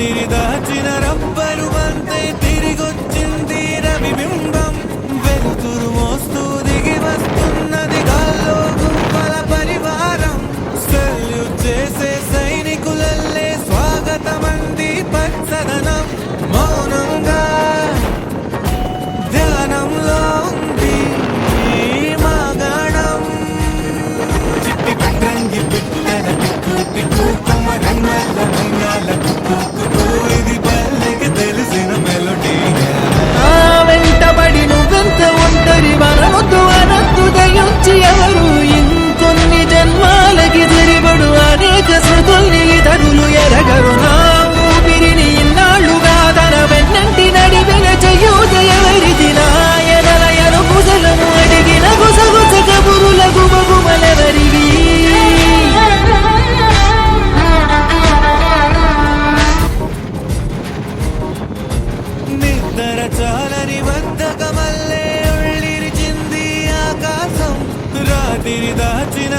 రాత్రి దాచిన రబ్బరు బంతే తిరిగొచ్చింది రవిబింబం వెలుతురు మోస్తూ దిగి వస్తున్నది గాల్లో గుంపల పరివారం సెల్యూట్ చేసే సైనికులల్లే స్వాగతమంది పచ్చదనం మౌనంగా ధ్యానంలో ఉంది మాగాణం చిట్టి పట్టంగి పిట్టల టిక్కు టిక్కు కొమ్మరంగల రంగాల కుక్కు ఇది పల్లెకి తెలిసిన మెలోడీ వెంటబడి నువ్వెంత ఒంటరి వనవద్దు అనద్దు దయించి ఎవరు ఇంకొన్ని జన్మాలకి తిరిబడు అనేక స్మృతుల్ని ఇతరులు ఎరగరు నా ఊపిరిని ఇన్నాళ్లుగా తన వెన్నంటి నడిపిన చెయ్యూత ఎవరిది నాయనలయను కుశలము అడిగిన గుసగుస కబురుల గుమగుమలెవరివి నిద్ర చాలని బద్ధకమల్లే ఉళ్ళిరిచింది ఆకాశం రాత్రి దాచిన